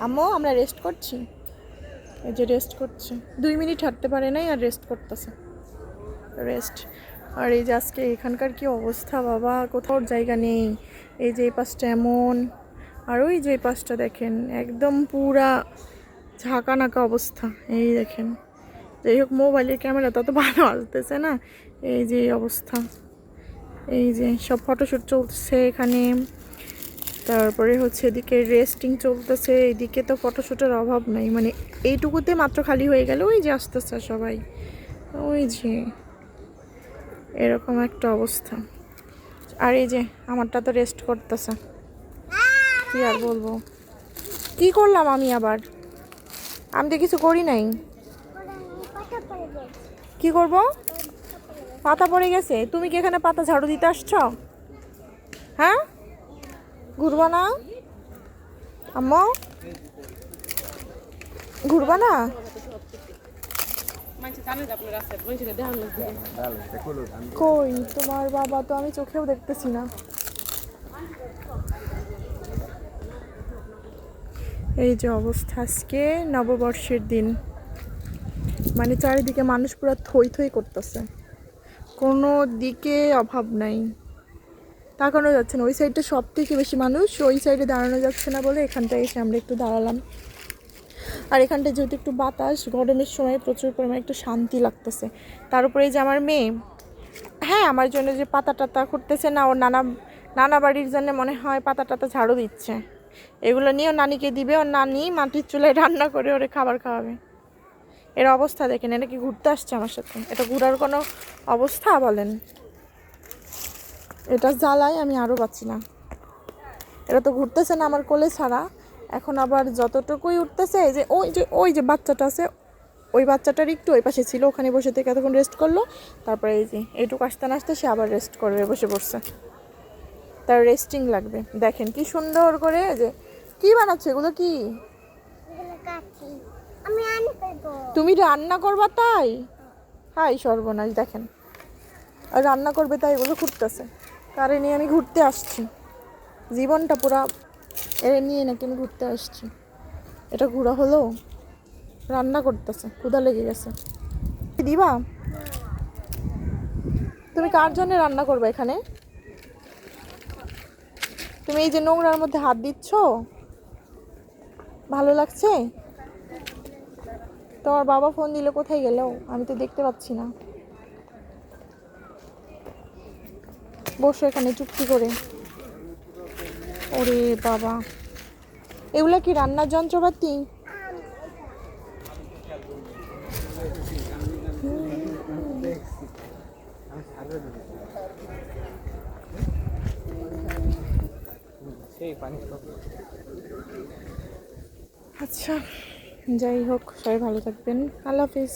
আম্মু আমরা রেস্ট করছি, এই যে রেস্ট করছে, 2 মিনিট হাঁটতে পারে নাই আর রেস্ট করতেছে, রেস্ট। আর এই যে আজকে এখানকার কি অবস্থা বাবা, কোথাও জায়গা নেই। এই যে এই পাশটা এমন, আর ওই যে এই পাশটা দেখেন একদম পুরা ঝাঁকা নাকা অবস্থা। এই দেখেন, যাই হোক মোবাইলের ক্যামেরা তত ভালো আসতেছে না। এই যে এই অবস্থা, এই যে সব ফটোশ্যুট চলছে এখানে, তারপরে হচ্ছে এদিকে রেস্টিং চলতেছে, এদিকে তো ফটোশ্যুটের অভাব নাই, মানে এইটুকুতে মাত্র খালি হয়ে গেল। ওই যে আসতেছে সবাই, ওই যে এরকম একটা অবস্থা। আর এই যে আমারটা তো রেস্ট করতেছে, কি আর বলবো। কি করলাম আমি আবার? আমি তো কিছু করি নাই। কি করব? পাতা পড়ে গেছে? তুমি কি এখানে পাতা ঝাড়ু দিতে আসছ? হ্যাঁ, ঘুরবা না আম্মু? ঘুরবা না? কই তোমার বাবা তো আমি চোখেও দেখতেছি না। এই যে অবস্থা আজকে নববর্ষের দিন, মানে চারিদিকে মানুষ পুরো থই থই করতেছে, কোনো দিকে অভাব নাই, তাকানো যাচ্ছে না। ওই সাইডটা সব থেকে বেশি মানুষ, ওই সাইডে দাঁড়ানো যাচ্ছে না বলে এখানটায় এসে আমরা একটু দাঁড়ালাম। আর এখানটায় যেহেতু একটু বাতাস, গরমের সময় প্রচুর পরিমাণে একটু শান্তি লাগতেছে। তার উপরে যে আমার মেয়ে, হ্যাঁ আমার জন্য যে পাতা টাতা করতেছে না, ওর নানা নানা বাড়ির জন্য মনে হয় পাতা টাতা ঝাড়ু দিচ্ছে, এগুলো নিয়েও নানিকে দিবে, ওর নানি মাটির চুলায় রান্না করে ওরে খাবার খাওয়াবে। এর অবস্থা দেখেন, এটা কি ঘুরতে আসছে আমার সাথে? এটা ঘুরার কোনো অবস্থা বলেন? এটা জ্বালায় আমি আরও পাচ্ছি না। এটা তো ঘুরতেছে না আমার কোলে ছাড়া। এখন আবার যতটুকুই উঠতেছে, এই যে ওই যে বাচ্চাটা আছে, ওই বাচ্চাটার একটু ওই পাশে ছিল, ওখানে বসে থেকে এতক্ষণ রেস্ট করলো। তারপরে এই যে এইটুকু আসতে না আসতে সে আবার রেস্ট করবে, বসে পড়ছে, তার রেস্টিং লাগবে। দেখেন কি সুন্দর করে, যে কি বানাচ্ছে এগুলো? কি তুমি রান্না করবা তাই? হাই সর্বনাশ, দেখেন আর রান্না করবে তাই এগুলো ঘুরতেছে। কারে নিয়ে আমি ঘুরতে আসছি, জীবনটা পুরা এর নিয়ে নাকি আমি ঘুরতে আসছি। এটা ঘোরা হলো? রান্না করতেছে, ক্ষুধা লেগে গেছে। দিবা? তুমি কার জন্য রান্না করবে এখানে? তুমি এই যে নোংরার মধ্যে হাত দিচ্ছ, ভালো লাগছে? তোমার বাবা ফোন দিলে কোথায় গেল? আমি তো দেখতে পাচ্ছি না। বসো এখানে চুপটি করে। ওরে বাবা, এগুলা কি রান্নার যন্ত্রপাতি? আচ্ছা, যাই হোক, সবাই ভালো থাকবেন। আল্লাহ হাফিজ।